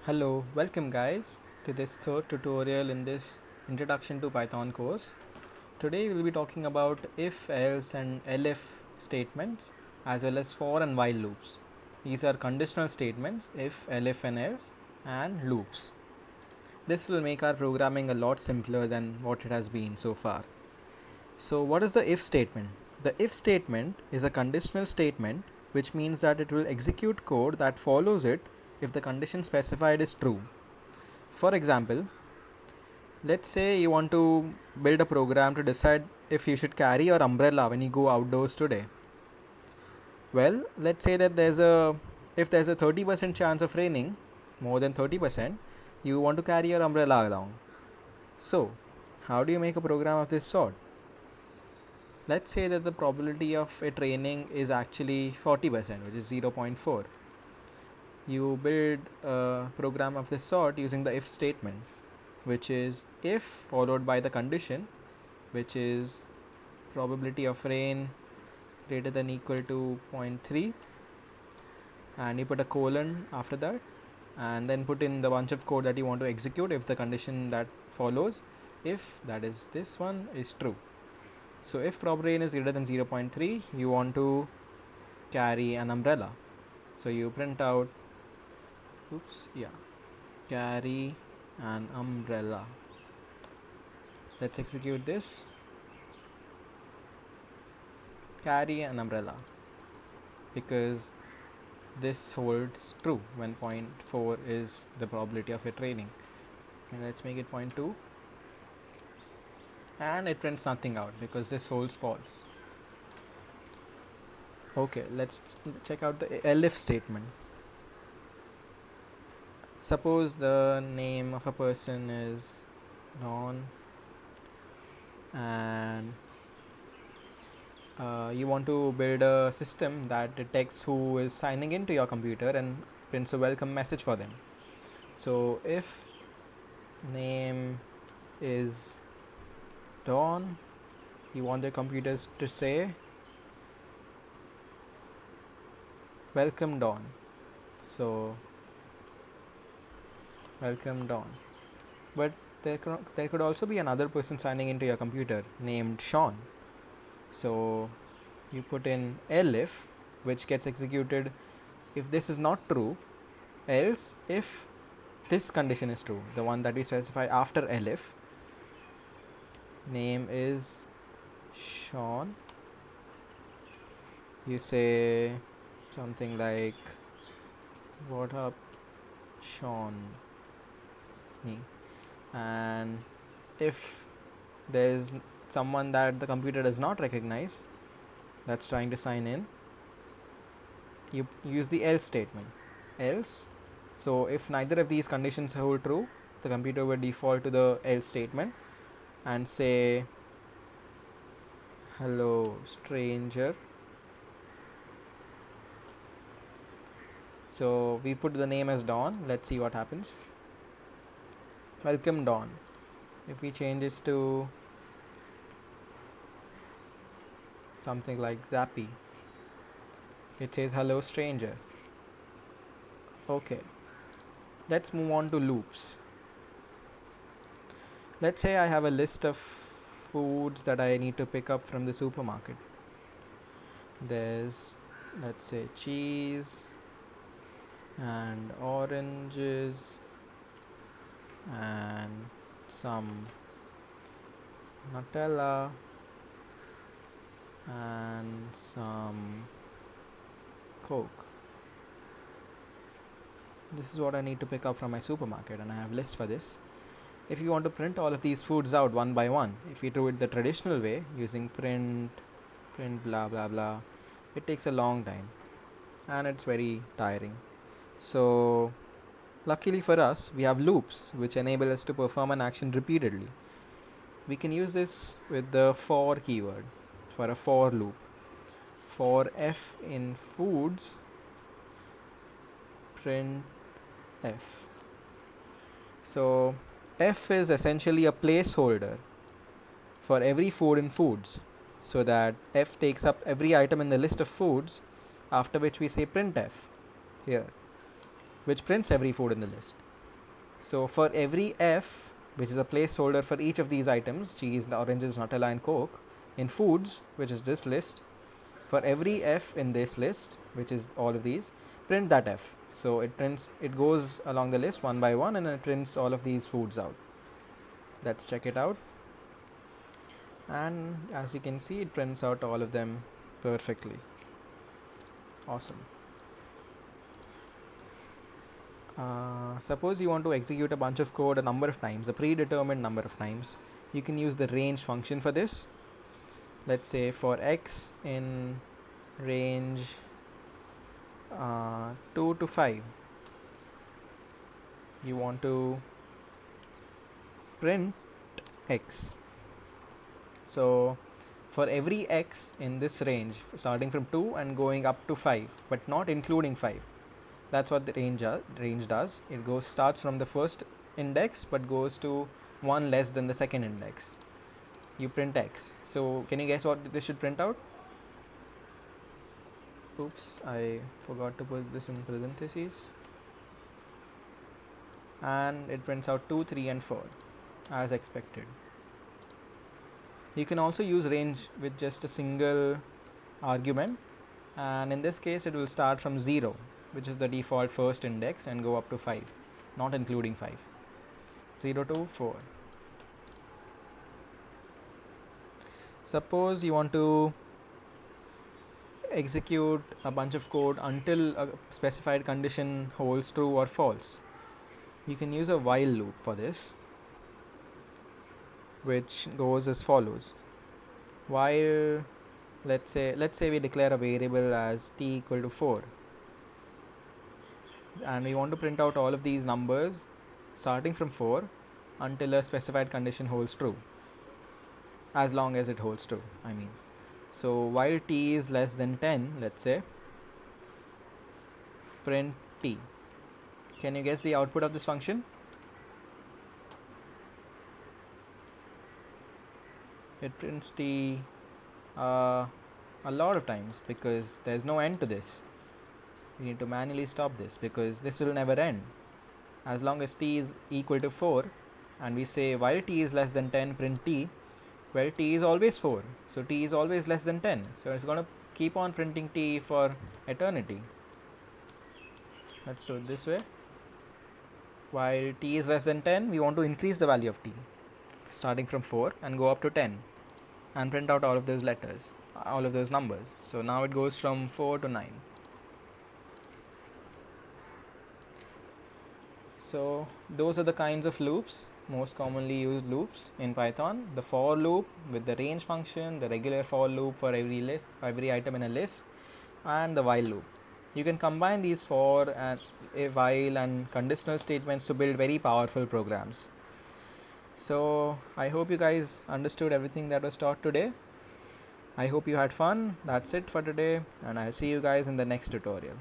Hello, welcome guys to this third tutorial in this Introduction to Python course. Today we'll be talking about if, else and elif statements as well as for and while loops. These are conditional statements, if, elif and else, and loops. This will make our programming a lot simpler than what it has been so far. So what is the if statement? The if statement is a conditional statement which means that it will execute code that follows it if the condition specified is true. For example, let's say you want to build a program to decide if you should carry your umbrella when you go outdoors today. Well, let's say that if there's a 30% chance of raining, more than 30%, you want to carry your umbrella along. So, how do you make a program of this sort? Let's say that the probability of it raining is actually 40%, which is 0.4. You build a program of this sort using the if statement, which is if followed by the condition, which is probability of rain greater than equal to 0.3, and you put a colon after that and then put in the bunch of code that you want to execute if the condition that follows, if that is this one, is true. So if prob rain is greater than 0.3, you want to carry an umbrella. So you print out carry an umbrella. Let's execute this. Carry an umbrella, because this holds true when 0.4 is the probability of it raining. And let's make it 0.2, and it prints nothing out because this holds false. Okay, let's check out the elif statement. Suppose the name of a person is Don, and you want to build a system that detects who is signing into your computer and prints a welcome message for them. So if name is Don, you want the computers to say welcome Don. So welcome Don. But there could also be another person signing into your computer named Sean. So you put in elif, which gets executed if this is not true, else if this condition is true, the one that we specify after elif. Name is Sean. You say something like, what up, Sean? And if there's someone that the computer does not recognize that's trying to sign in, you use the else statement. Else, so if neither of these conditions hold true, the computer will default to the else statement and say hello stranger. So we put the name as Don. Let's see what happens. Welcome Don. If we change this to something like Zappy, it says hello stranger. Okay, let's move on to loops. Let's say I have a list of foods that I need to pick up from the supermarket. There's, let's say, cheese and oranges and some Nutella and some Coke. This is what I need to pick up from my supermarket, and I have a list for this. If you want to print all of these foods out one by one, if you do it the traditional way using print blah blah blah, it takes a long time and it's very tiring. So luckily for us, we have loops which enable us to perform an action repeatedly. We can use this with the for keyword for a for loop. For f in foods, print f. So f is essentially a placeholder for every food in foods, so that f takes up every item in the list of foods, after which we say printf here, which prints every food in the list. So for every f, which is a placeholder for each of these items, cheese, oranges, Nutella and Coke, in foods, which is this list, for every f in this list, which is all of these, print that f. So it goes along the list one by one and it prints all of these foods out. Let's check it out. And as you can see, it prints out all of them perfectly. Awesome. Suppose you want to execute a bunch of code a number of times, a predetermined number of times. You can use the range function for this. Let's say for x in range 2 to 5, you want to print x. So for every x in this range, starting from 2 and going up to 5, but not including 5. That's what the range does. It starts from the first index but goes to one less than the second index. You print x. So can you guess what this should print out? Oops, I forgot to put this in parentheses. And it prints out 2, 3 and 4 as expected. You can also use range with just a single argument, and in this case it will start from 0, which is the default first index, and go up to 5, not including 5. 0 to 4. Suppose you want to execute a bunch of code until a specified condition holds true or false. You can use a while loop for this, which goes as follows. While let's say we declare a variable as t equal to 4, and we want to print out all of these numbers starting from 4 until a specified condition holds true, as long as it holds true, I mean. So while t is less than 10, let's say, print t. Can you guess the output of this function? It prints t a lot of times, because there's no end to this. We need to manually stop this because this will never end. As long as t is equal to 4 and we say while t is less than 10, print t, well, t is always 4, so t is always less than 10, so it's going to keep on printing t for eternity. Let's do it this way. While t is less than 10, we want to increase the value of t starting from 4 and go up to 10 and print out all of those letters, all of those numbers. So now it goes from 4 to 9. So those are the kinds of loops, most commonly used loops in Python. The for loop with the range function, the regular for loop for every item in a list, and the while loop. You can combine these for and while and conditional statements to build very powerful programs. So I hope you guys understood everything that was taught today. I hope you had fun. That's it for today, and I'll see you guys in the next tutorial.